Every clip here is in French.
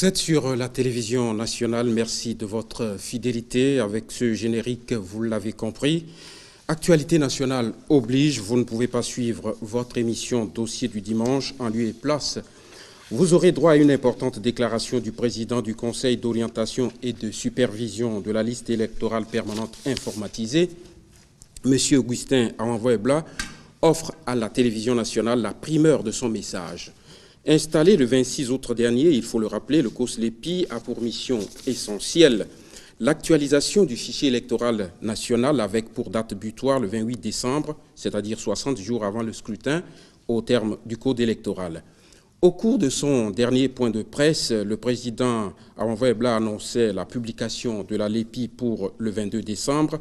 Vous êtes sur la télévision nationale, merci de votre fidélité. Avec ce générique, vous l'avez compris. Actualité nationale oblige, vous ne pouvez pas suivre votre émission Dossier du dimanche en lieu et place. Vous aurez droit à une importante déclaration du président du Conseil d'orientation et de supervision de la liste électorale permanente informatisée. M. Augustin Awanvoebla offre à la télévision nationale la primeur de son message. Installé le 26 août dernier, il faut le rappeler, le COSLEPI a pour mission essentielle l'actualisation du fichier électoral national avec pour date butoir le 28 décembre, c'est-à-dire 60 jours avant le scrutin, au terme du code électoral. Au cours de son dernier point de presse, le président Awanvoebla annonçait la publication de la LEPI pour le 22 décembre.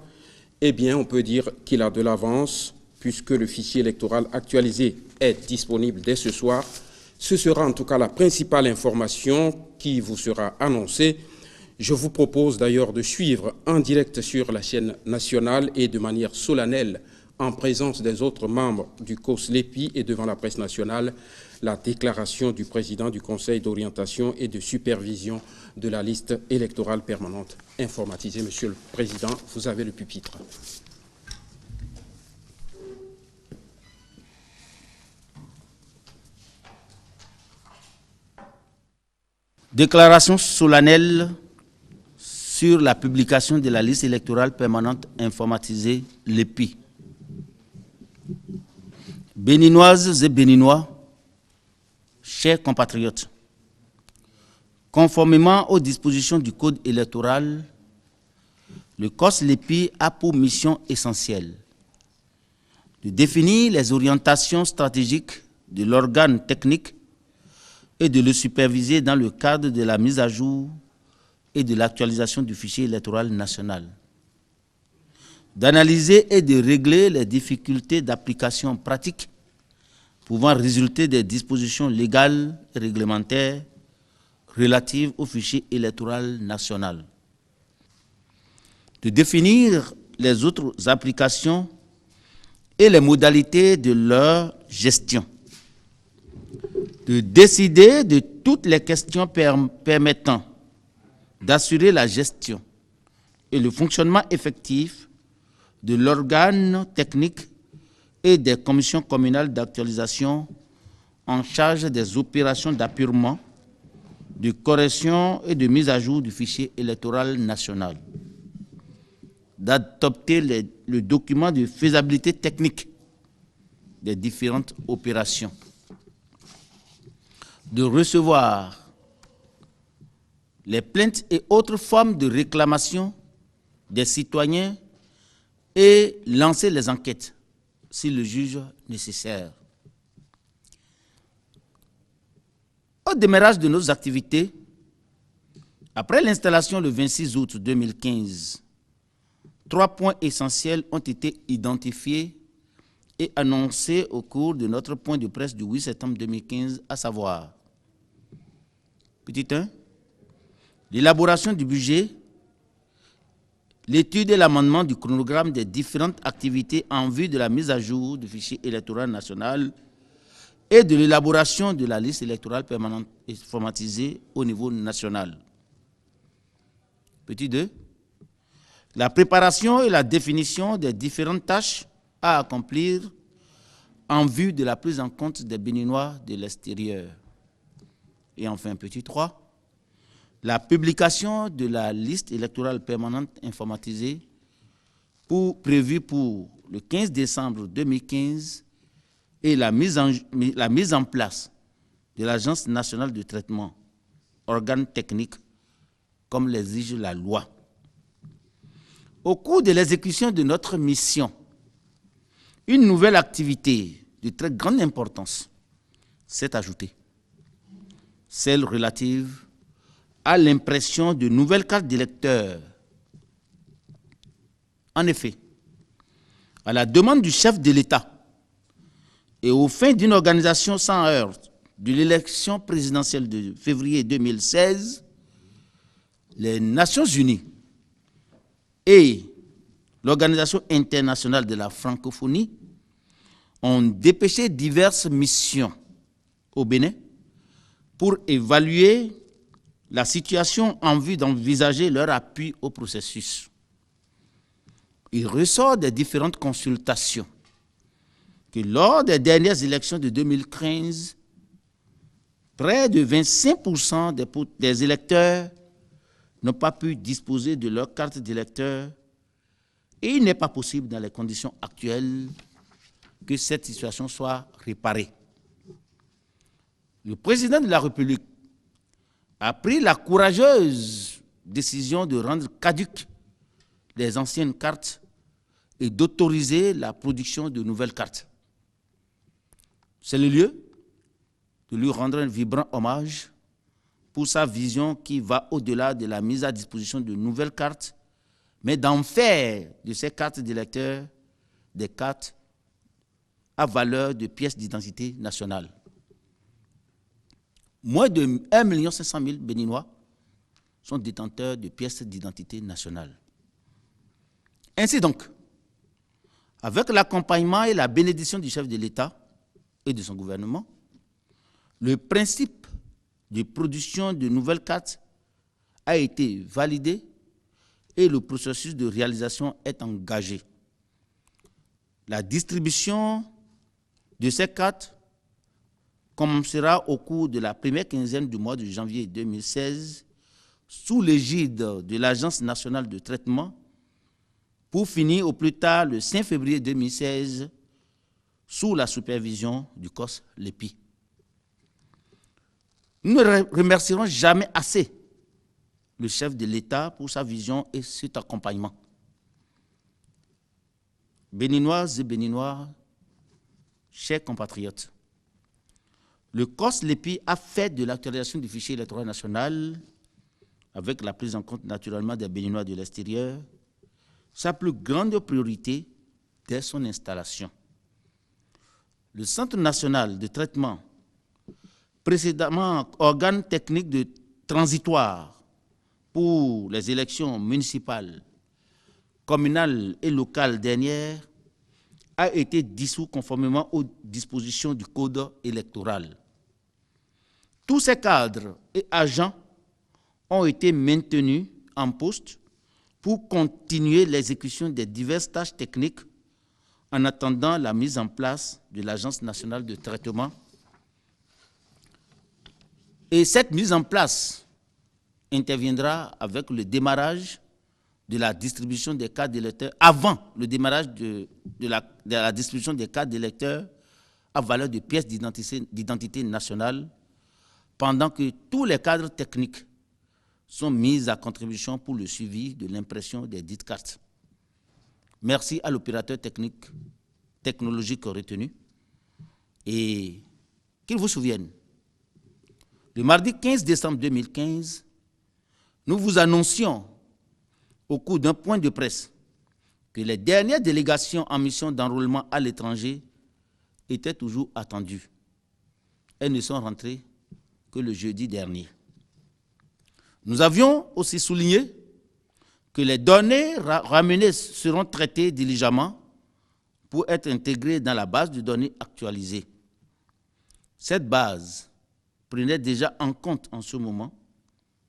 Eh bien, on peut dire qu'il a de l'avance, puisque le fichier électoral actualisé est disponible dès ce soir. Ce sera en tout cas la principale information qui vous sera annoncée. Je vous propose d'ailleurs de suivre en direct sur la chaîne nationale et de manière solennelle, en présence des autres membres du COSLEPI et devant la presse nationale, la déclaration du président du Conseil d'orientation et de supervision de la liste électorale permanente informatisée. Monsieur le Président, vous avez le pupitre. Déclaration solennelle sur la publication de la liste électorale permanente informatisée, LEPI. Béninoises et Béninois, chers compatriotes, conformément aux dispositions du Code électoral, le COSLEPI a pour mission essentielle de définir les orientations stratégiques de l'organe technique et de le superviser dans le cadre de la mise à jour et de l'actualisation du fichier électoral national, d'analyser et de régler les difficultés d'application pratique pouvant résulter des dispositions légales et réglementaires relatives au fichier électoral national, de définir les autres applications et les modalités de leur gestion, de décider de toutes les questions permettant d'assurer la gestion et le fonctionnement effectif de l'organe technique et des commissions communales d'actualisation en charge des opérations d'appurement, de correction et de mise à jour du fichier électoral national, d'adopter le document de faisabilité technique des différentes opérations, de recevoir les plaintes et autres formes de réclamation des citoyens et lancer les enquêtes si le juge nécessaire. Au démarrage de nos activités, après l'installation le 26 août 2015, 3 points essentiels ont été identifiés et annoncés au cours de notre point de presse du 8 septembre 2015, à savoir: Petit 1, l'élaboration du budget, l'étude et l'amendement du chronogramme des différentes activités en vue de la mise à jour du fichier électoral national et de l'élaboration de la liste électorale permanente informatisée au niveau national. Petit 2, la préparation et la définition des différentes tâches à accomplir en vue de la prise en compte des Béninois de l'extérieur. Et enfin, petit 3, la publication de la liste électorale permanente informatisée prévue pour le 15 décembre 2015 et la mise en place de l'Agence nationale de traitement, organe technique, comme l'exige la loi. Au cours de l'exécution de notre mission, une nouvelle activité de très grande importance s'est ajoutée, celle relative à l'impression de nouvelles cartes d'électeurs. En effet, à la demande du chef de l'État et aux fins d'une organisation sans heurts de l'élection présidentielle de février 2016, les Nations Unies et l'Organisation internationale de la francophonie ont dépêché diverses missions au Bénin pour évaluer la situation en vue d'envisager leur appui au processus. Il ressort des différentes consultations que lors des dernières élections de 2015, près de 25% des électeurs n'ont pas pu disposer de leur carte d'électeur et il n'est pas possible dans les conditions actuelles que cette situation soit réparée. Le président de la République a pris la courageuse décision de rendre caduques les anciennes cartes et d'autoriser la production de nouvelles cartes. C'est le lieu de lui rendre un vibrant hommage pour sa vision qui va au-delà de la mise à disposition de nouvelles cartes, mais d'en faire de ces cartes d'électeurs des cartes à valeur de pièces d'identité nationale. Moins de 1 500 000 Béninois sont détenteurs de pièces d'identité nationale. Ainsi donc, avec l'accompagnement et la bénédiction du chef de l'État et de son gouvernement, le principe de production de nouvelles cartes a été validé et le processus de réalisation est engagé. La distribution de ces cartes commencera au cours de la première quinzaine du mois de janvier 2016 sous l'égide de l'Agence nationale de traitement pour finir au plus tard le 5 février 2016 sous la supervision du COS LEPI. Nous ne remercierons jamais assez le chef de l'État pour sa vision et cet accompagnement. Béninoises et Béninois, chers compatriotes, le COS LEPI a fait de l'actualisation du fichier électoral national, avec la prise en compte naturellement des Béninois de l'extérieur, sa plus grande priorité dès son installation. Le Centre national de traitement, précédemment organe technique de transitoire pour les élections municipales, communales et locales dernières, a été dissous conformément aux dispositions du Code électoral. Tous ces cadres et agents ont été maintenus en poste pour continuer l'exécution des diverses tâches techniques en attendant la mise en place de l'Agence nationale de traitement. Et cette mise en place interviendra avec le démarrage de la distribution des cartes d'électeurs, avant le démarrage de la distribution des cartes d'électeurs à valeur de pièces d'identité nationale, pendant que tous les cadres techniques sont mis à contribution pour le suivi de l'impression des dites cartes. Merci à l'opérateur technologique retenu et qu'il vous souvienne, le mardi 15 décembre 2015, nous vous annoncions au cours d'un point de presse que les dernières délégations en mission d'enrôlement à l'étranger étaient toujours attendues. Elles ne sont rentrées que le jeudi dernier. Nous avions aussi souligné que les données ramenées seront traitées diligemment pour être intégrées dans la base de données actualisée. Cette base prenait déjà en compte en ce moment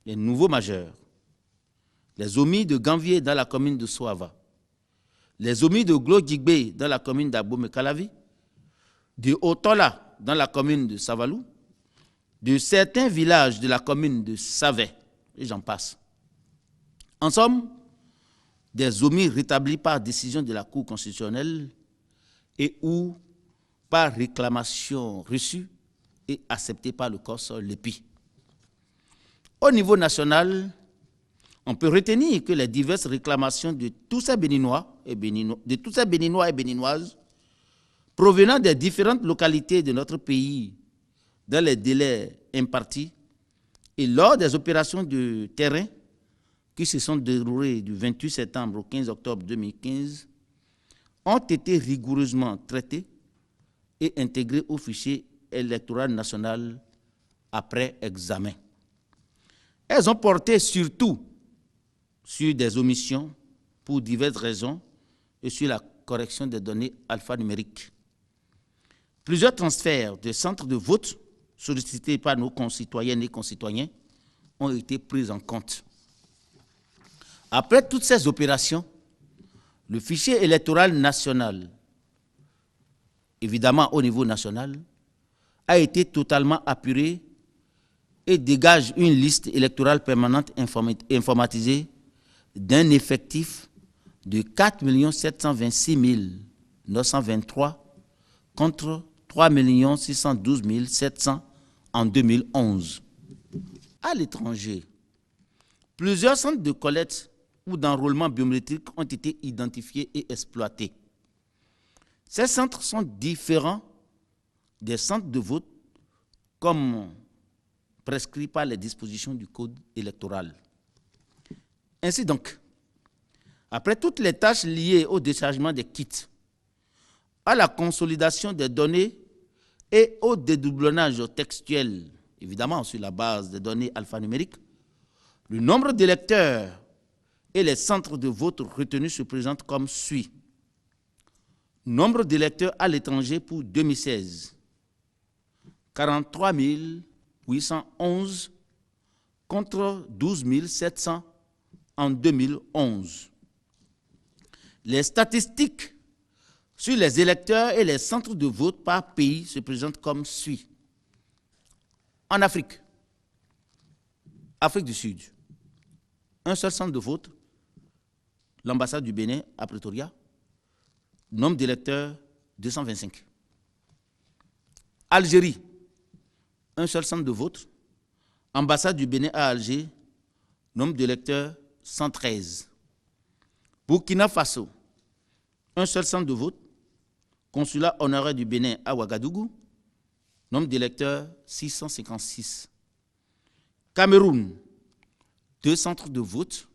les nouveaux majeurs, les omis de Ganvier dans la commune de Soava, les omis de Glo-Djigbe dans la commune d'Abomey-Calavi, de Otola dans la commune de Savalou, de certains villages de la commune de Savet, et j'en passe. En somme, des omis rétablis par décision de la Cour constitutionnelle et ou par réclamation reçue et acceptée par le COS LEPI. Au niveau national, on peut retenir que les diverses réclamations de tous ces Béninois et Béninoises provenant des différentes localités de notre pays dans les délais impartis et lors des opérations de terrain qui se sont déroulées du 28 septembre au 15 octobre 2015 ont été rigoureusement traitées et intégrées au fichier électoral national après examen. Elles ont porté surtout sur des omissions pour diverses raisons et sur la correction des données alphanumériques. Plusieurs transferts de centres de vote sollicités par nos concitoyennes et concitoyens ont été prises en compte. Après toutes ces opérations, le fichier électoral national, évidemment au niveau national, a été totalement apuré et dégage une liste électorale permanente informatisée d'un effectif de 4 726 923 contre 3 612 700 en 2011. À l'étranger, plusieurs centres de collecte ou d'enrôlement biométrique ont été identifiés et exploités. Ces centres sont différents des centres de vote comme prescrit par les dispositions du Code électoral. Ainsi donc, après toutes les tâches liées au déchargement des kits, à la consolidation des données et au dédoublonnage textuel, évidemment sur la base des données alphanumériques, le nombre d'électeurs et les centres de vote retenus se présentent comme suit. Nombre d'électeurs à l'étranger pour 2016, 43 811 contre 12 700 en 2011. Les statistiques sur les électeurs et les centres de vote par pays se présentent comme suit. En Afrique, Afrique du Sud, un seul centre de vote, l'ambassade du Bénin à Pretoria, nombre d'électeurs 225. Algérie, un seul centre de vote, ambassade du Bénin à Alger, nombre d'électeurs 113. Burkina Faso, un seul centre de vote, consulat honoraire du Bénin à Ouagadougou, nombre d'électeurs 656. Cameroun, 2 centres de vote,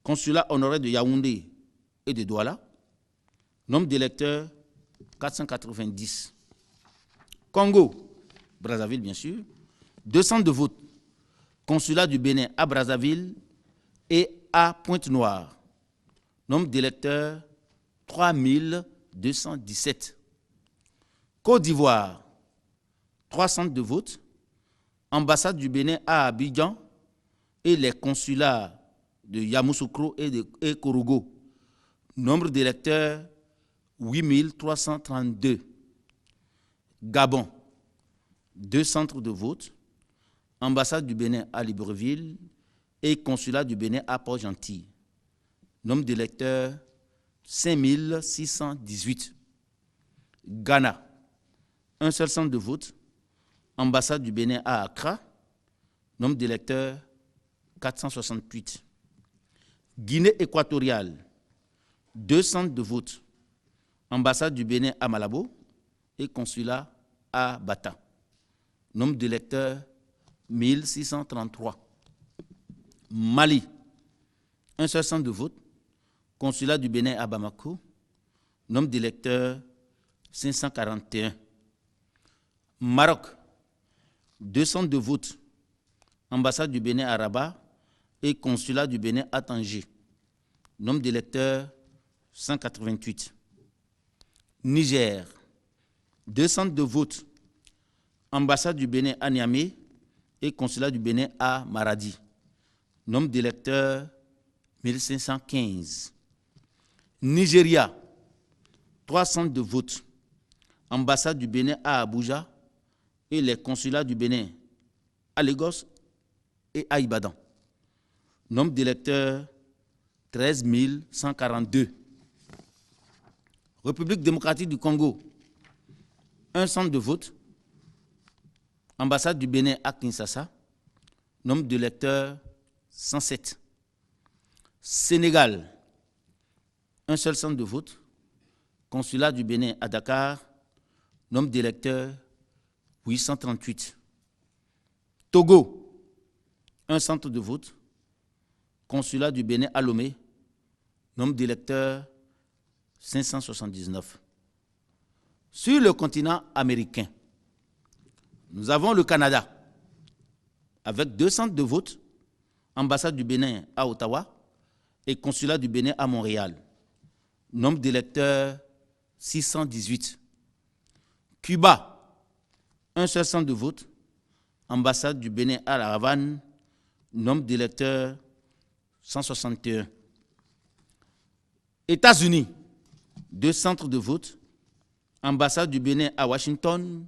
consulat honoraire de Yaoundé et de Douala, nombre d'électeurs 490. Congo, Brazzaville bien sûr, 2 centres de vote, consulat du Bénin à Brazzaville et à Pointe-Noire, nombre d'électeurs 3217. Côte d'Ivoire, 3 centres de vote, ambassade du Bénin à Abidjan et les consulats de Yamoussoukro et Korogo, nombre d'électeurs 8332. Gabon, 2 centres de vote, ambassade du Bénin à Libreville et consulat du Bénin à Port-Gentil, nombre d'électeurs 5618. Ghana, un seul centre de vote, ambassade du Bénin à Accra, nombre d'électeurs 468. Guinée équatoriale, 2 centres de vote, ambassade du Bénin à Malabo et consulat à Bata, nombre d'électeurs 1633. Mali, un seul centre de vote, consulat du Bénin à Bamako, nombre d'électeurs 541. Maroc, 2 centres de vote, ambassade du Bénin à Rabat et consulat du Bénin à Tanger, nombre d'électeurs 188. Niger, 2 centres de vote, ambassade du Bénin à Niamey et consulat du Bénin à Maradi, nombre d'électeurs 1515. Nigeria, 3 centres de vote, ambassade du Bénin à Abuja et les consulats du Bénin à Lagos et à Ibadan, nombre d'électeurs 13 142. République démocratique du Congo, 1 centre de vote, ambassade du Bénin à Kinshasa, nombre d'électeurs 107. Sénégal, 1 seul centre de vote, consulat du Bénin à Dakar, nombre d'électeurs 838. Togo, 1 centre de vote, consulat du Bénin à Lomé, nombre d'électeurs 579. Sur le continent américain, nous avons le Canada, avec 2 centres de vote, ambassade du Bénin à Ottawa et consulat du Bénin à Montréal, nombre d'électeurs 618. Cuba, 1 seul centre de vote, ambassade du Bénin à La Havane Nombre d'électeurs, 161. États-Unis, 2 centres de vote. Ambassade du Bénin à Washington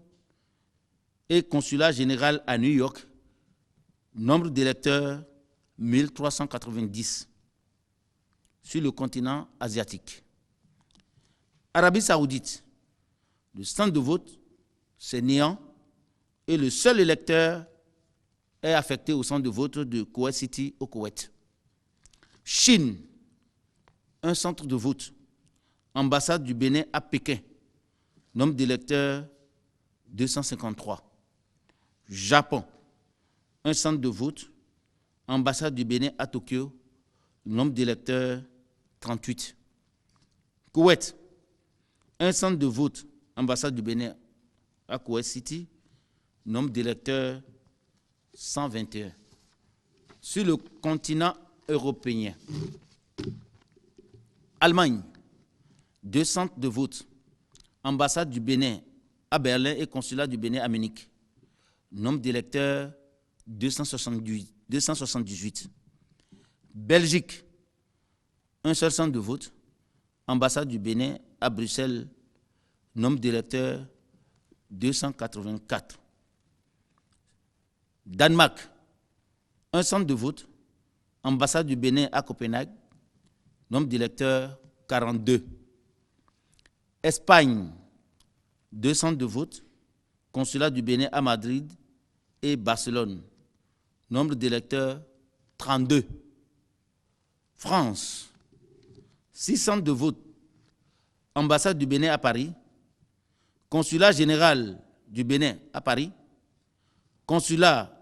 et consulat général à New York. Nombre d'électeurs, 1390. Sur le continent asiatique. Arabie Saoudite, le centre de vote, c'est néant et le seul électeur est affecté au centre de vote de Kuwait City au Koweït. Chine, un centre de vote. Ambassade du Bénin à Pékin. Nombre d'électeurs, 253. Japon, un centre de vote. Ambassade du Bénin à Tokyo. Nombre d'électeurs, 38. Koweït, un centre de vote. Ambassade du Bénin à Kuwait City. Nombre d'électeurs, 121. Sur le continent européen, Allemagne, 2 centres de vote. Ambassade du Bénin à Berlin et consulat du Bénin à Munich. Nombre d'électeurs, 278. Belgique, un seul centre de vote. Ambassade du Bénin à Bruxelles. Nombre d'électeurs, 284. Danemark, un centre de vote. Ambassade du Bénin à Copenhague. Nombre d'électeurs, 42. Espagne, 2 centres de vote. Consulat du Bénin à Madrid et Barcelone. Nombre d'électeurs, 32. France, 6 centres de vote. Ambassade du Bénin à Paris. Consulat général du Bénin à Paris. Consulat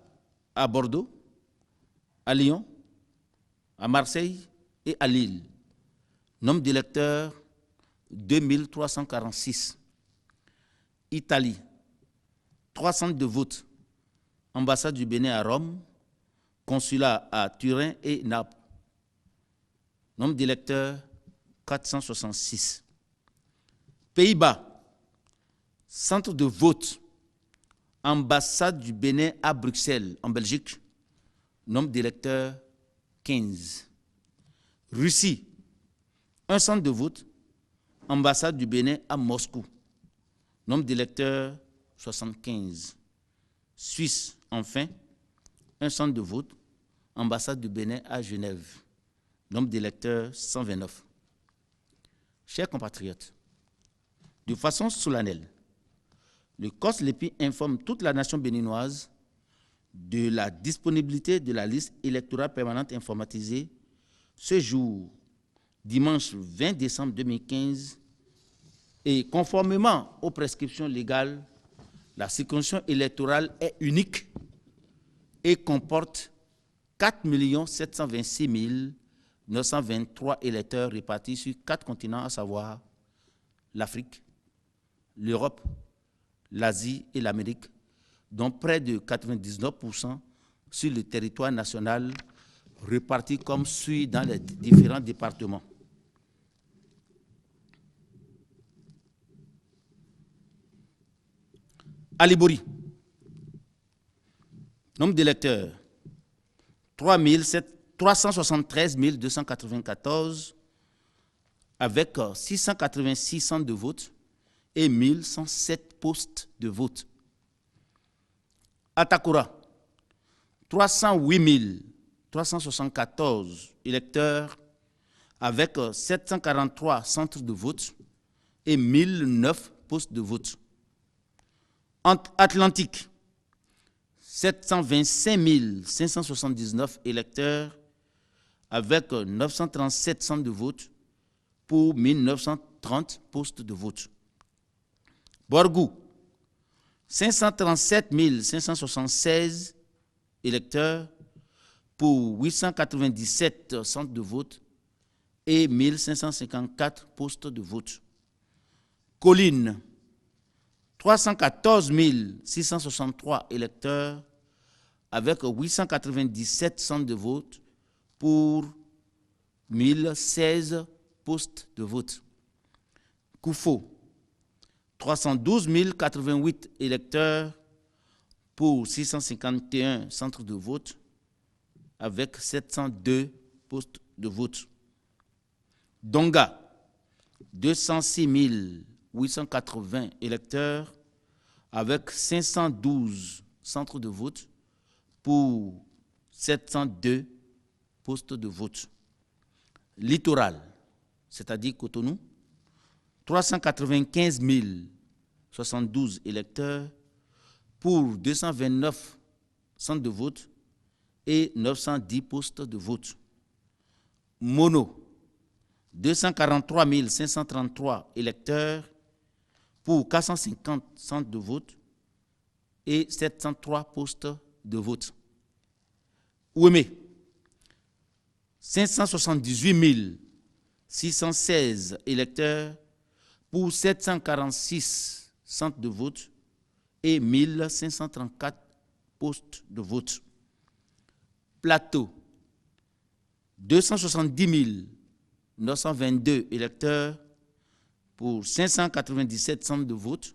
à Bordeaux, à Lyon, à Marseille et à Lille. Nombre d'électeurs, 2346. Italie, 3 centres de vote. Ambassade du Bénin à Rome, consulat à Turin et Naples. Nombre d'électeurs, 466. Pays-Bas, centre de vote. Ambassade du Bénin à Bruxelles, en Belgique. Nombre d'électeurs, 15. Russie, un centre de vote. Ambassade du Bénin à Moscou. Nombre d'électeurs, 75. Suisse, enfin, un centre de vote. Ambassade du Bénin à Genève. Nombre d'électeurs, 129. Chers compatriotes, de façon solennelle, le COS-LEPI informe toute la nation béninoise de la disponibilité de la liste électorale permanente informatisée ce jour, dimanche 20 décembre 2015, et conformément aux prescriptions légales, la circonscription électorale est unique et comporte 4 726 923 électeurs répartis sur 4 continents, à savoir l'Afrique, l'Europe, l'Asie et l'Amérique, dont près de 99% sur le territoire national, répartis comme suit dans les différents départements. À Libori, nombre d'électeurs, 373 294, avec 686 centres de vote et 1107 postes de vote. À Takora, 308 374 électeurs avec 743 centres de vote et 1009 postes de vote. Atlantique, 725 579 électeurs avec 937 centres de vote pour 1930 postes de vote. Borgou, 537 576 électeurs pour 897 centres de vote et 1554 postes de vote. Colline, 314 663 électeurs avec 897 centres de vote pour 1016 postes de vote. Koufo, 312 088 électeurs pour 651 centres de vote avec 702 postes de vote. Donga, 206 880 électeurs avec 512 centres de vote pour 702 postes de vote. Littoral, c'est-à-dire Cotonou, 395 072 électeurs pour 229 centres de vote et 910 postes de vote. Mono, 243 533 électeurs pour 450 centres de vote et 703 postes de vote. Ouémé, 578 616 électeurs pour 746 centres de vote et 1534 postes de vote. Plateau, 270 922 électeurs pour 597 centres de vote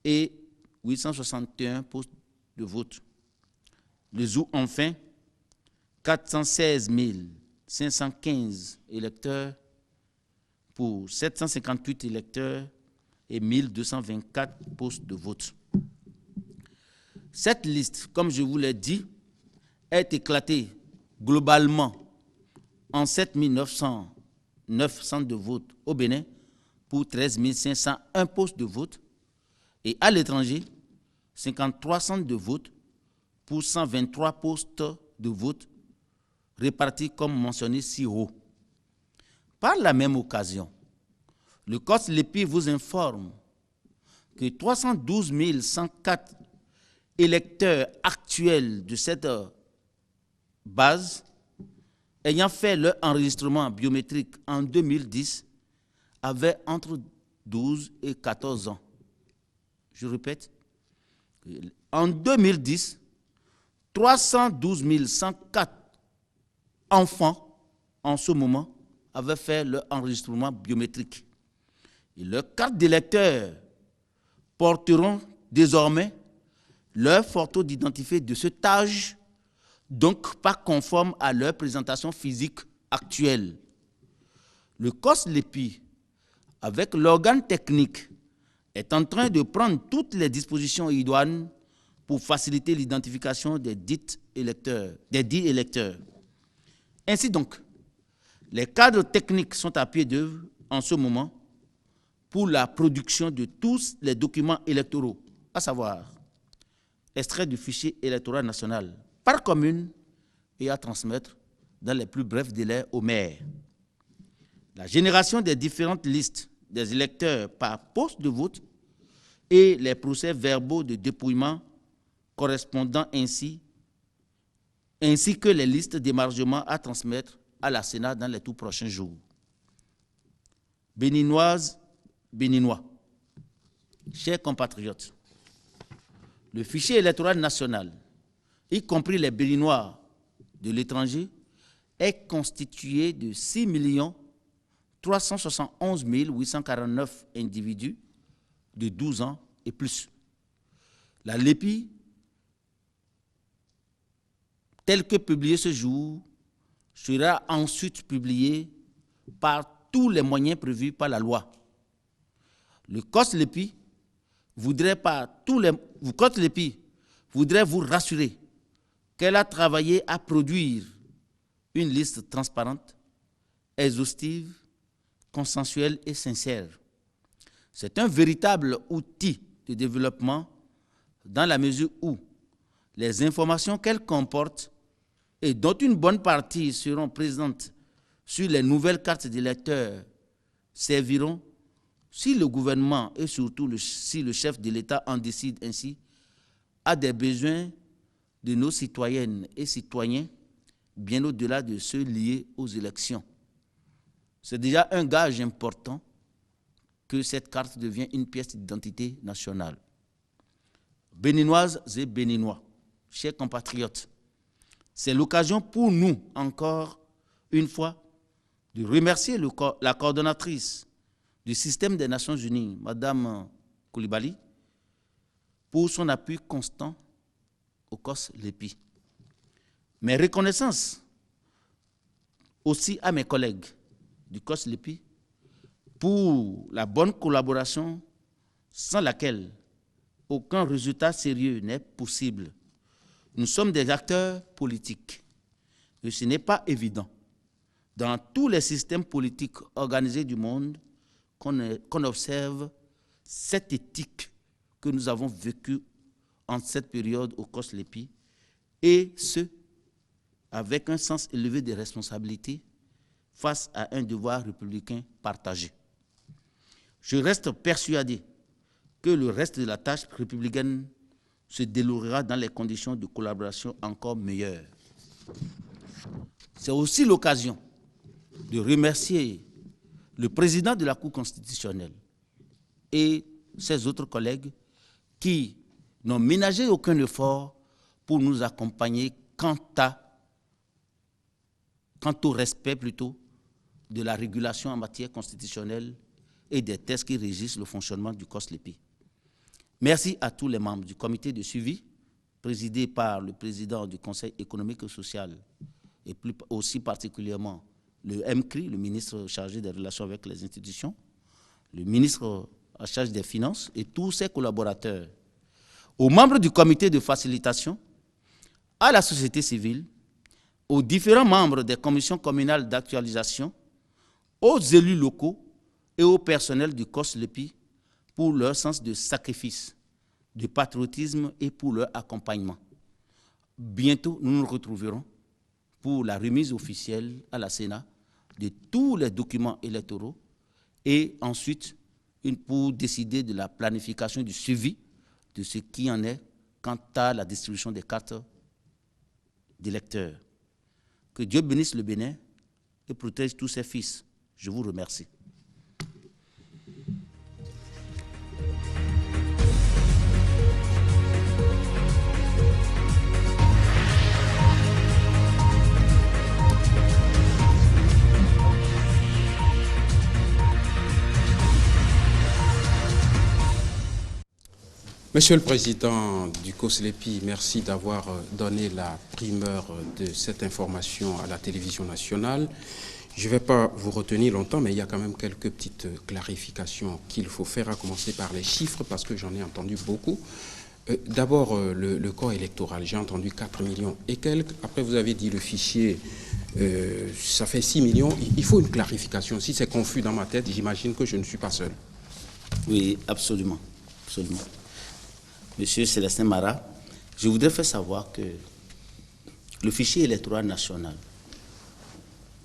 et 861 postes de vote. Le Zou, enfin, 416 515 électeurs pour 758 électeurs et 1224 postes de vote. Cette liste, comme je vous l'ai dit, est éclatée globalement en 7 909 centres de vote au Bénin pour 13 501 postes de vote et à l'étranger, 53 centres de vote pour 123 postes de vote répartis comme mentionné si haut. Par la même occasion, le COS-LEPI vous informe que 312 104 électeurs actuels de cette base ayant fait leur enregistrement biométrique en 2010 avaient entre 12 et 14 ans. Je répète, en 2010, 312 104 enfants en ce moment avaient fait leur enregistrement biométrique. Et leurs cartes d'électeurs porteront désormais leur photo d'identité de cet âge, donc pas conforme à leur présentation physique actuelle. Le COS-LEPI, avec l'organe technique, est en train de prendre toutes les dispositions idoines pour faciliter l'identification des dits électeurs. Ainsi donc, les cadres techniques sont à pied d'œuvre en ce moment pour la production de tous les documents électoraux, à savoir extrait du fichier électoral national par commune et à transmettre dans les plus brefs délais au maire. La génération des différentes listes des électeurs par poste de vote et les procès-verbaux de dépouillement correspondant ainsi que les listes d'émargement à transmettre à la Sénat dans les tout prochains jours. Béninoises, Béninois, chers compatriotes, le fichier électoral national, y compris les Béninois de l'étranger, est constitué de 6 371 849 individus de 12 ans et plus. La LEPI, telle que publiée ce jour, sera ensuite publiée par tous les moyens prévus par la loi. Le COS-LEPI voudrait vous rassurer qu'elle a travaillé à produire une liste transparente, exhaustive, consensuelle et sincère. C'est un véritable outil de développement dans la mesure où les informations qu'elle comporte et dont une bonne partie seront présentes sur les nouvelles cartes d'électeurs serviront, si le gouvernement et surtout si le chef de l'État en décide ainsi, à des besoins de nos citoyennes et citoyens bien au-delà de ceux liés aux élections. C'est déjà un gage important que cette carte devienne une pièce d'identité nationale. Béninoises et Béninois, chers compatriotes, c'est l'occasion pour nous, encore une fois, de remercier la coordonnatrice du système des Nations Unies, Mme Coulibaly, pour son appui constant au COS-LEPI. Mes reconnaissances aussi à mes collègues du COSLEPI pour la bonne collaboration sans laquelle aucun résultat sérieux n'est possible. Nous sommes des acteurs politiques et ce n'est pas évident dans tous les systèmes politiques organisés du monde qu'on observe cette éthique que nous avons vécue en cette période au COSLEPI et ce, avec un sens élevé des responsabilités face à un devoir républicain partagé. Je reste persuadé que le reste de la tâche républicaine se déroulera dans les conditions de collaboration encore meilleures. C'est aussi l'occasion de remercier le président de la Cour constitutionnelle et ses autres collègues qui n'ont ménagé aucun effort pour nous accompagner quant au respect plutôt de la régulation en matière constitutionnelle et des textes qui régissent le fonctionnement du COSLEPI. Merci à tous les membres du comité de suivi, présidé par le président du Conseil économique et social, et plus aussi particulièrement le MCRI, le ministre chargé des relations avec les institutions, le ministre en charge des finances et tous ses collaborateurs, aux membres du comité de facilitation, à la société civile, aux différents membres des commissions communales d'actualisation, aux élus locaux et au personnel du COSLEPI pour leur sens de sacrifice, de patriotisme et pour leur accompagnement. Bientôt, nous nous retrouverons pour la remise officielle à la Sénat de tous les documents électoraux et ensuite pour décider de la planification du suivi de ce qui en est quant à la distribution des cartes d'électeurs. Que Dieu bénisse le Bénin et protège tous ses fils. Je vous remercie. Monsieur le Président du COSLEPI, merci d'avoir donné la primeur de cette information à la télévision nationale. Je ne vais pas vous retenir longtemps, mais il y a quand même quelques petites clarifications qu'il faut faire, à commencer par les chiffres, parce que j'en ai entendu beaucoup. D'abord, le corps électoral, j'ai entendu 4 millions et quelques. Après, vous avez dit le fichier, ça fait 6 millions. Il faut une clarification. Si c'est confus dans ma tête, j'imagine que je ne suis pas seul. Oui, absolument. Absolument. Monsieur Célestin Mara, je voudrais faire savoir que le fichier électoral national,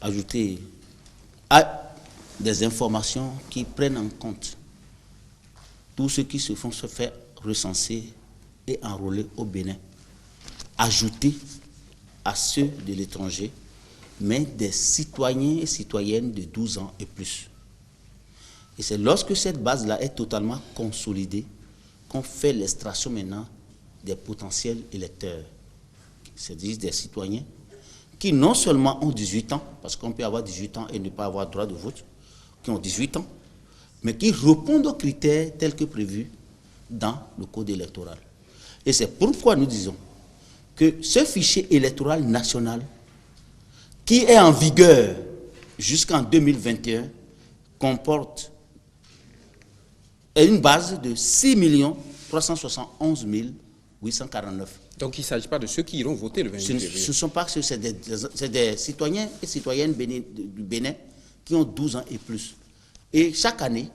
ajouté à des informations qui prennent en compte tous ceux qui se font se faire recenser et enrôler au Bénin, ajouté à ceux de l'étranger, mais des citoyens et citoyennes de 12 ans et plus. Et c'est lorsque cette base-là est totalement consolidée qu'on fait l'extraction maintenant des potentiels électeurs, c'est-à-dire des citoyens qui non seulement ont 18 ans, parce qu'on peut avoir 18 ans et ne pas avoir droit de vote, qui ont 18 ans, mais qui répondent aux critères tels que prévus dans le code électoral. Et c'est pourquoi nous disons que ce fichier électoral national, qui est en vigueur jusqu'en 2021, comporte une base de 6 371 849. Donc il ne s'agit pas de ceux qui iront voter le 28 février. Ce ne sont pas ceux, c'est des citoyens et citoyennes du Bénin qui ont 12 ans et plus. Et chaque année,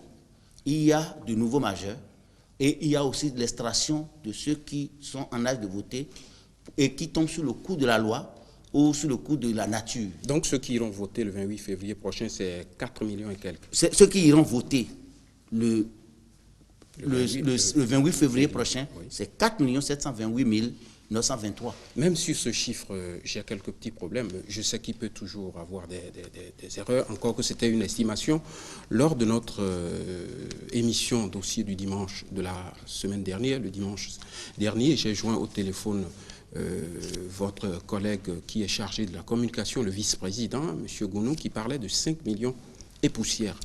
il y a de nouveaux majeurs et il y a aussi l'extraction de ceux qui sont en âge de voter et qui tombent sous le coup de la loi ou sous le coup de la nature. Donc ceux qui iront voter le 28 février prochain, c'est 4 millions et quelques. Ceux qui iront voter le 28 février prochain, oui. C'est 4 728 923. Même sur ce chiffre, j'ai quelques petits problèmes. Je sais qu'il peut toujours avoir des erreurs, encore que c'était une estimation. Lors de notre émission dossier du dimanche de la semaine dernière, le dimanche dernier, j'ai joint au téléphone votre collègue qui est chargé de la communication, le vice-président, M. Gounou, qui parlait de 5 millions et poussière.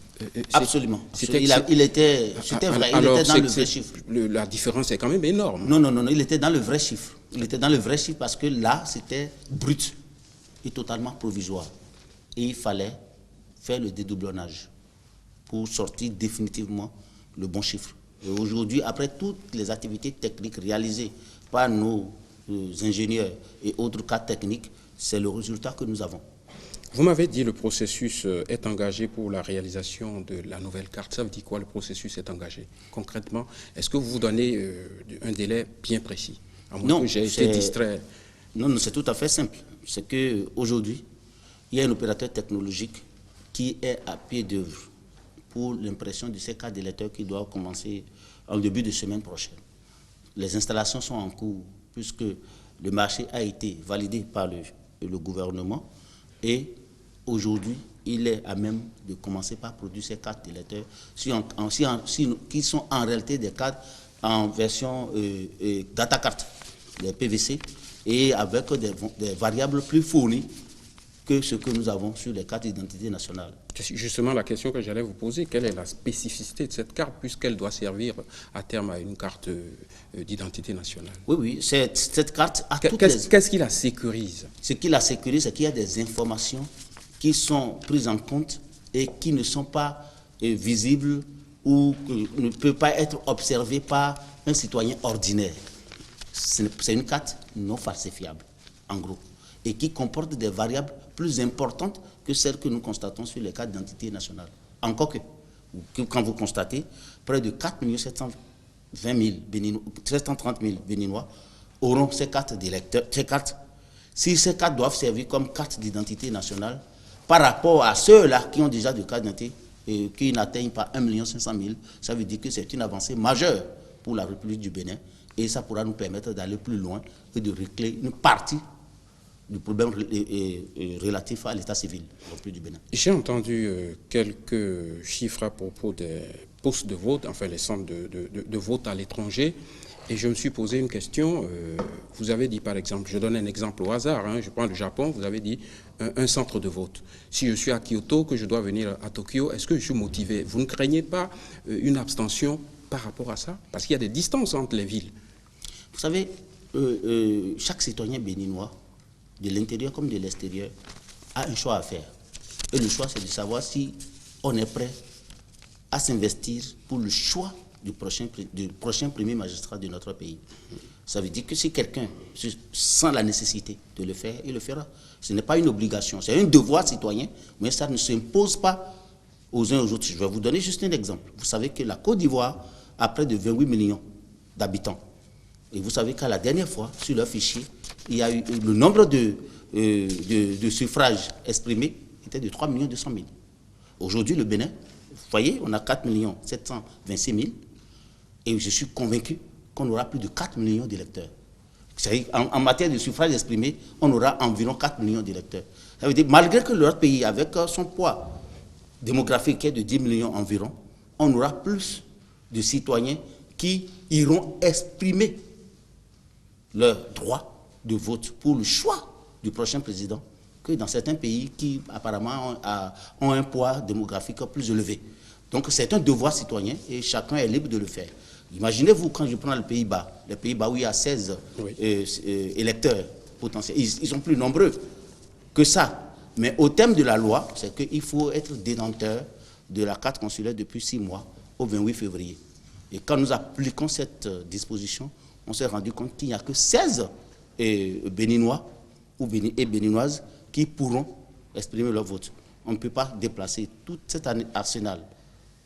Absolument. C'était vrai, il était dans le vrai chiffre. La différence est quand même énorme. Non, il était dans le vrai chiffre. Il était dans le vrai chiffre parce que là, c'était brut et totalement provisoire. Et il fallait faire le dédoublonnage pour sortir définitivement le bon chiffre. Et aujourd'hui, après toutes les activités techniques réalisées par nos ingénieurs et autres cas techniques, c'est le résultat que nous avons. Vous m'avez dit que le processus est engagé pour la réalisation de la nouvelle carte. Ça veut dire quoi, le processus est engagé? Concrètement, est-ce que vous vous donnez un délai bien précis? À moins Non, que j'ai été distrait. Non, c'est tout à fait simple. C'est qu'aujourd'hui, il y a un opérateur technologique qui est à pied d'œuvre pour l'impression de ces cartes d'électeurs qui doivent commencer en début de semaine prochaine. Les installations sont en cours puisque le marché a été validé par le gouvernement et aujourd'hui, il est à même de commencer par produire ces cartes d'électeurs qui sont en réalité des cartes en version data card, les PVC, et avec des variables plus fournies que ce que nous avons sur les cartes d'identité nationale. C'est justement la question que j'allais vous poser. Quelle est la spécificité de cette carte puisqu'elle doit servir à terme à une carte d'identité nationale? Oui, cette carte a toutes Qu'est-ce qui la sécurise? Ce qui la sécurise, c'est qu'il y a des informations qui sont prises en compte et qui ne sont pas visibles ou ne peuvent pas être observées par un citoyen ordinaire. C'est une carte non falsifiable, en gros, et qui comporte des variables plus importantes que celles que nous constatons sur les cartes d'identité nationale. Encore que, quand vous constatez, près de 4 730 000 Béninois auront ces cartes d'électeurs. Si ces cartes doivent servir comme carte d'identité nationale, par rapport à ceux-là qui ont déjà des cartes d'identité et qui n'atteignent pas 1 500 000, ça veut dire que c'est une avancée majeure pour la République du Bénin et ça pourra nous permettre d'aller plus loin et de régler une partie du problème relatif à l'état civil du Bénin. J'ai entendu quelques chiffres à propos des postes de vote, enfin les centres de vote à l'étranger, et je me suis posé une question. Vous avez dit par exemple, je donne un exemple au hasard, je prends le Japon, vous avez dit un centre de vote. Si je suis à Kyoto, que je dois venir à Tokyo, est-ce que je suis motivé? Vous ne craignez pas une abstention par rapport à ça? Parce qu'il y a des distances entre les villes. Vous savez, chaque citoyen béninois, de l'intérieur comme de l'extérieur, a un choix à faire. Et le choix, c'est de savoir si on est prêt à s'investir pour le choix du prochain premier magistrat de notre pays. Ça veut dire que si quelqu'un sent la nécessité de le faire, il le fera. Ce n'est pas une obligation, c'est un devoir citoyen, mais ça ne s'impose pas aux uns aux autres. Je vais vous donner juste un exemple. Vous savez que la Côte d'Ivoire a près de 28 millions d'habitants. Et vous savez qu'à la dernière fois, sur leur fichier, il y a eu le nombre de suffrages exprimés était de 3 200 000. Aujourd'hui, le Bénin, vous voyez, on a 4 726 000 et je suis convaincu qu'on aura plus de 4 millions d'électeurs. En matière de suffrages exprimés, on aura environ 4 millions d'électeurs. Ça veut dire, malgré que notre pays, avec son poids démographique qui est de 10 millions environ, on aura plus de citoyens qui iront exprimer leur droit de vote pour le choix du prochain président que dans certains pays qui apparemment ont un poids démographique plus élevé. Donc c'est un devoir citoyen et chacun est libre de le faire. Imaginez-vous quand je prends les Pays-Bas où il y a 16 électeurs potentiels, ils sont plus nombreux que ça. Mais au terme de la loi, c'est qu'il faut être détenteur de la carte consulaire depuis 6 mois au 28 février. Et quand nous appliquons cette disposition, on s'est rendu compte qu'il n'y a que 16 Béninois et Béninoises qui pourront exprimer leur vote. On ne peut pas déplacer tout cet arsenal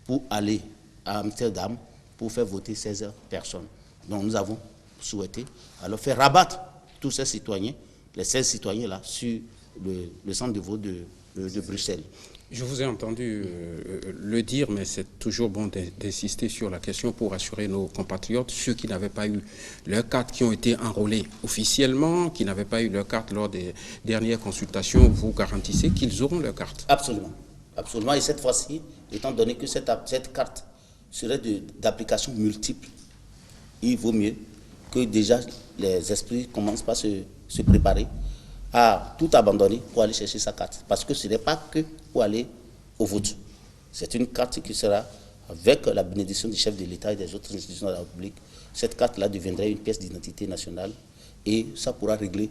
pour aller à Amsterdam pour faire voter 16 personnes. Donc nous avons souhaité alors faire rabattre tous ces citoyens, les 16 citoyens-là, sur le centre de vote de Bruxelles. Je vous ai entendu le dire, mais c'est toujours bon d'insister sur la question pour rassurer nos compatriotes, ceux qui n'avaient pas eu leur carte, qui ont été enrôlés officiellement, qui n'avaient pas eu leur carte lors des dernières consultations, vous garantissez qu'ils auront leur carte? Absolument. Absolument. Et cette fois-ci, étant donné que cette carte serait d'application multiple, il vaut mieux que déjà les esprits commencent par se préparer à tout abandonner pour aller chercher sa carte. Parce que ce n'est pas que pour aller au vote. C'est une carte qui sera, avec la bénédiction du chef de l'État et des autres institutions de la République, cette carte-là deviendrait une pièce d'identité nationale Et ça pourra régler,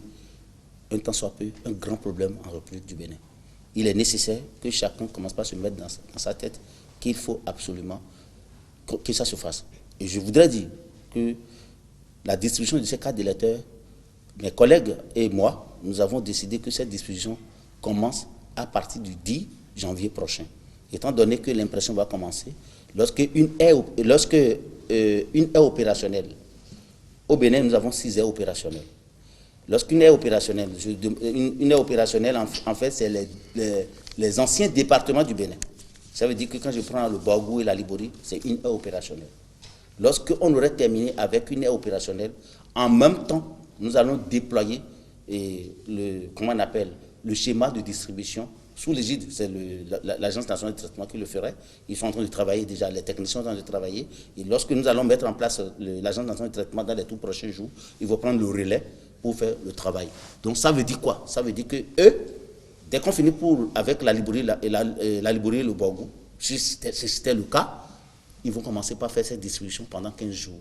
un temps soit peu, un grand problème en République du Bénin. Il est nécessaire que chacun commence par se mettre dans sa tête qu'il faut absolument que ça se fasse. Et je voudrais dire que la distribution de ces cartes d'électeurs, mes collègues et moi, nous avons décidé que cette distribution commence à partir du 10 janvier prochain. Étant donné que l'impression va commencer, lorsqu'une est opérationnelle, au Bénin, nous avons 6 aires opérationnelles. Lorsqu'une aire opérationnelle, une aire opérationnelle, en fait, c'est les anciens départements du Bénin. Ça veut dire que quand je prends le Borgou et la Libori, c'est une aire opérationnelle. Lorsqu'on aurait terminé avec une aire opérationnelle, en même temps, nous allons déployer le schéma de distribution sous l'égide, c'est l'Agence nationale de traitement qui le ferait. Ils sont en train de travailler déjà, les techniciens sont en train de travailler. Et lorsque nous allons mettre en place l'Agence nationale de traitement dans les tout prochains jours, ils vont prendre le relais pour faire le travail. Donc ça veut dire quoi? Ça veut dire que eux, dès qu'on finit avec la Libori et le Borgou, si c'était le cas, ils vont commencer par faire cette distribution pendant 15 jours.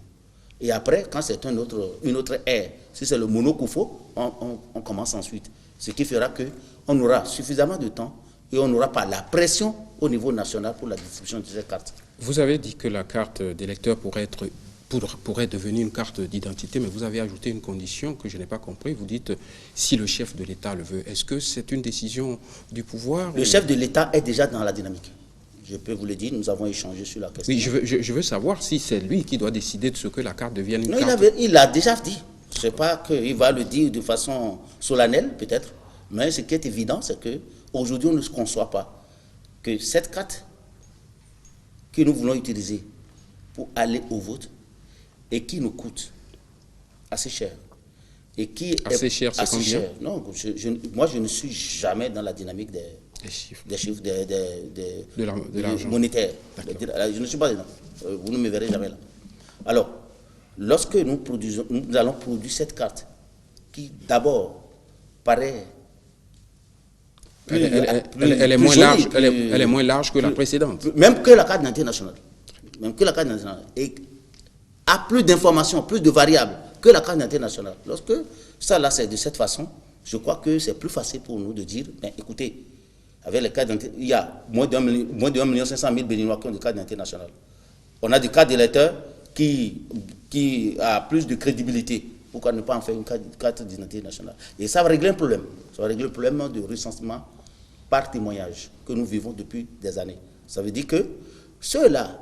Et après, quand c'est une autre ère, si c'est le Monokoufo, on commence ensuite. Ce qui fera qu'on aura suffisamment de temps et on n'aura pas la pression au niveau national pour la distribution de ces cartes. Vous avez dit que la carte d'électeur pourrait devenir une carte d'identité, mais vous avez ajouté une condition que je n'ai pas compris. Vous dites si le chef de l'État le veut. Est-ce que c'est une décision du pouvoir? Le chef de l'État est déjà dans la dynamique. Je peux vous le dire, nous avons échangé sur la question. Oui, je veux savoir si c'est lui qui doit décider de ce que la carte devienne une carte. Non, il l'a déjà dit. Je ne sais pas qu'il va le dire de façon solennelle, peut-être, mais ce qui est évident, c'est qu'aujourd'hui, on ne se conçoit pas que cette carte que nous voulons utiliser pour aller au vote et qui nous coûte assez cher. Et qui assez cher, c'est combien? Cher. Non, moi, je ne suis jamais dans la dynamique des chiffres, de l'argent monétaire. Je ne suis pas dedans. Vous ne me verrez jamais là. Alors, lorsque nous allons produire cette carte, qui d'abord paraît elle est moins large que la précédente. Même que la carte d'identité nationale. Et a plus d'informations, plus de variables que la carte d'identité nationale. Lorsque ça là c'est de cette façon, je crois que c'est plus facile pour nous de dire, ben, écoutez, avec les cartes d'identité, il y a moins de 1,5 million Béninois qui ont des cartes d'identité nationale. On a des cartes d'électeurs qui a plus de crédibilité. Pourquoi ne pas en faire une carte d'identité nationale? Et ça va régler un problème. Ça va régler le problème de recensement par témoignage que nous vivons depuis des années. Ça veut dire que ceux-là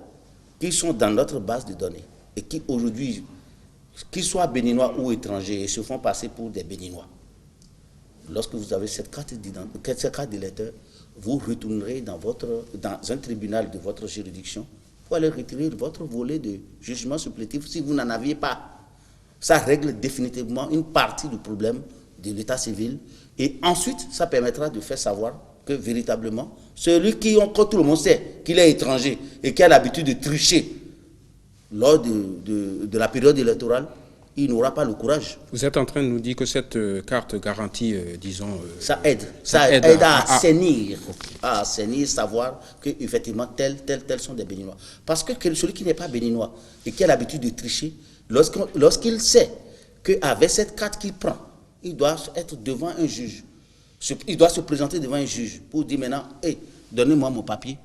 qui sont dans notre base de données et qui aujourd'hui, qu'ils soient béninois ou étrangers, et se font passer pour des béninois, lorsque vous avez cette carte d'électeur, vous retournerez dans un tribunal de votre juridiction pour aller retirer votre volet de jugement supplétif si vous n'en aviez pas. Ça règle définitivement une partie du problème de l'état civil et ensuite ça permettra de faire savoir que véritablement celui quand tout le monde sait qu'il est étranger et qui a l'habitude de tricher lors de la période électorale, il n'aura pas le courage. Vous êtes en train de nous dire que cette carte garantie, disons... ça aide à assainir, savoir qu'effectivement, tels sont des Béninois. Parce que celui qui n'est pas Béninois et qui a l'habitude de tricher, lorsqu'il sait qu'avec cette carte qu'il prend, il doit être devant un juge. Il doit se présenter devant un juge pour dire maintenant, hey, donnez-moi mon papier.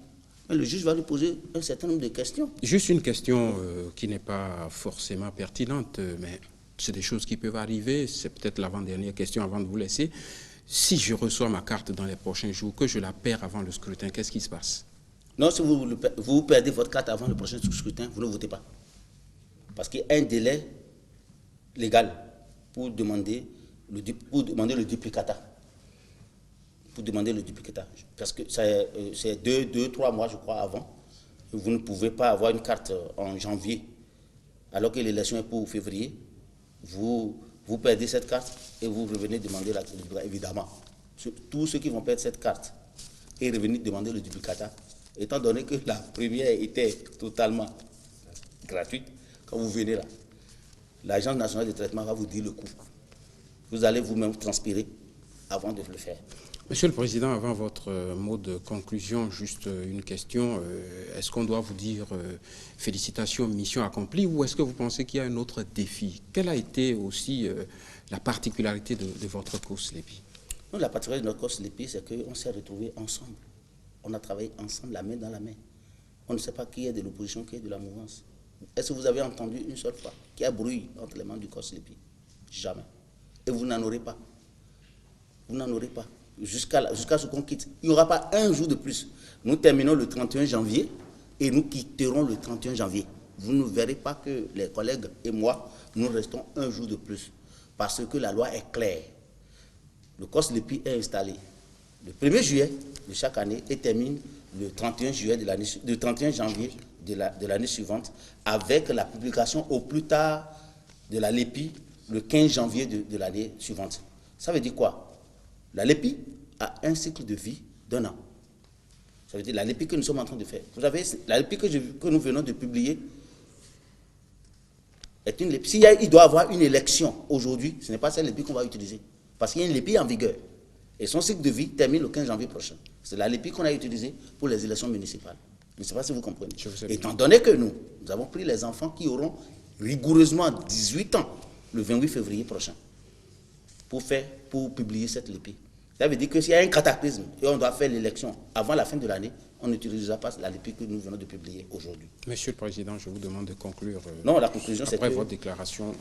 Mais le juge va lui poser un certain nombre de questions. Juste une question qui n'est pas forcément pertinente, mais c'est des choses qui peuvent arriver. C'est peut-être l'avant-dernière question avant de vous laisser. Si je reçois ma carte dans les prochains jours, que je la perds avant le scrutin, qu'est-ce qui se passe? Non, si vous perdez votre carte avant le prochain scrutin, vous ne votez pas. Parce qu'il y a un délai légal pour demander le duplicata. Parce que c'est 2-3 mois, je crois, avant. Vous ne pouvez pas avoir une carte en janvier, alors que l'élection est pour février. Vous perdez cette carte et vous revenez demander la duplicata, évidemment. Tous ceux qui vont perdre cette carte et revenir demander le duplicata, étant donné que la première était totalement gratuite, quand vous venez là, l'Agence nationale de traitement va vous dire le coût. Vous allez vous-même transpirer avant de le faire. Monsieur le Président, avant votre mot de conclusion, juste une question. Est-ce qu'on doit vous dire félicitations, mission accomplie, ou est-ce que vous pensez qu'il y a un autre défi? Quelle a été aussi la particularité de votre course LEPI? La particularité de notre course LEPI, c'est qu'on s'est retrouvés ensemble. On a travaillé ensemble, la main dans la main. On ne sait pas qui est de l'opposition, qui est de la mouvance. Est-ce que vous avez entendu une seule fois qu'il y a bruit entre les membres du course LEPI? Jamais. Et vous n'en aurez pas. Vous n'en aurez pas. Jusqu'à ce qu'on quitte. Il n'y aura pas un jour de plus. Nous terminons le 31 janvier et nous quitterons le 31 janvier. Vous ne verrez pas que les collègues et moi, nous restons un jour de plus. Parce que la loi est claire. Le COS LEPI est installé le 1er juillet de chaque année et termine le 31 janvier de l'année suivante, avec la publication au plus tard de la LEPI le 15 janvier de l'année suivante. Ça veut dire quoi? La LEPI a un cycle de vie d'1 an. Ça veut dire la LEPI que nous sommes en train de faire. Vous savez, la LEPI que nous venons de publier est une LEPI. Il doit y avoir une élection aujourd'hui, ce n'est pas cette LEPI qu'on va utiliser. Parce qu'il y a une LEPI en vigueur. Et son cycle de vie termine le 15 janvier prochain. C'est la LEPI qu'on a utilisée pour les élections municipales. Je ne sais pas si vous comprenez. Étant donné que nous avons pris les enfants qui auront rigoureusement 18 ans le 28 février prochain pour publier cette LEPI. Ça veut dire que s'il y a un cataclysme et on doit faire l'élection avant la fin de l'année, on n'utilisera pas la LEPI que nous venons de publier aujourd'hui. Monsieur le Président, je vous demande de conclure. Non, la conclusion, c'est après votre déclaration.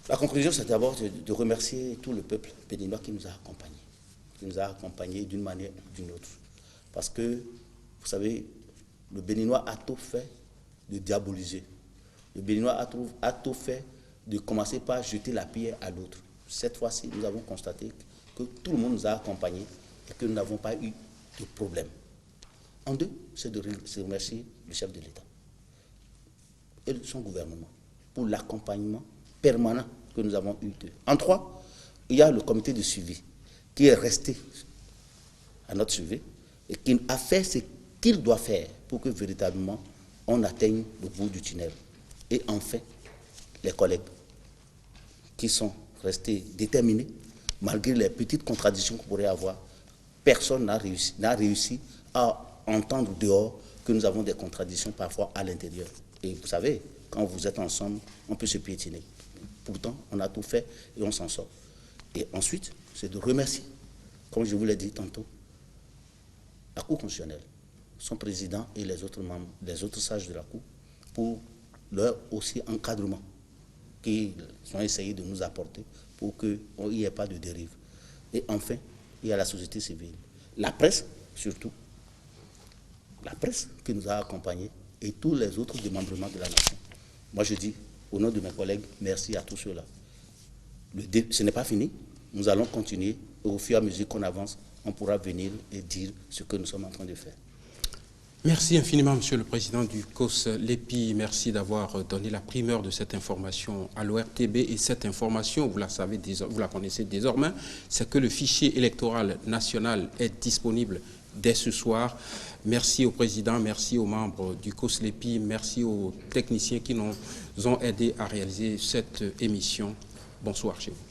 La conclusion, c'est d'abord de remercier tout le peuple béninois qui nous a accompagnés, d'une manière ou d'une autre. Parce que, vous savez, le Béninois a tout fait de diaboliser. Le Béninois a tout fait de commencer par jeter la pierre à l'autre. Cette fois-ci, nous avons constaté que tout le monde nous a accompagnés et que nous n'avons pas eu de problème. En deux, c'est de remercier le chef de l'État et son gouvernement pour l'accompagnement permanent que nous avons eu d'eux. En trois, il y a le comité de suivi qui est resté à notre suivi et qui a fait ce qu'il doit faire pour que véritablement on atteigne le bout du tunnel. Et enfin, les collègues qui sont restés déterminés, malgré les petites contradictions qu'on pourrait avoir, personne n'a réussi à entendre dehors que nous avons des contradictions parfois à l'intérieur. Et vous savez, quand vous êtes ensemble, on peut se piétiner. Pourtant, on a tout fait et on s'en sort. Et ensuite, c'est de remercier, comme je vous l'ai dit tantôt, la Cour constitutionnelle, son président et les autres membres, les autres sages de la Cour, pour leur aussi encadrement qu'ils ont essayé de nous apporter pour qu'il n'y ait pas de dérive. Et enfin, il y a la société civile, la presse surtout, la presse qui nous a accompagnés et tous les autres démembrements de la nation. Moi je dis, au nom de mes collègues, merci à tous ceux-là. Ce n'est pas fini, nous allons continuer et au fur et à mesure qu'on avance, on pourra venir et dire ce que nous sommes en train de faire. Merci infiniment, Monsieur le Président du COS LEPI. Merci d'avoir donné la primeur de cette information à l'ORTB. Et cette information, vous la savez, vous la connaissez désormais, c'est que le fichier électoral national est disponible dès ce soir. Merci au Président, merci aux membres du COS LEPI, merci aux techniciens qui nous ont aidés à réaliser cette émission. Bonsoir chez vous.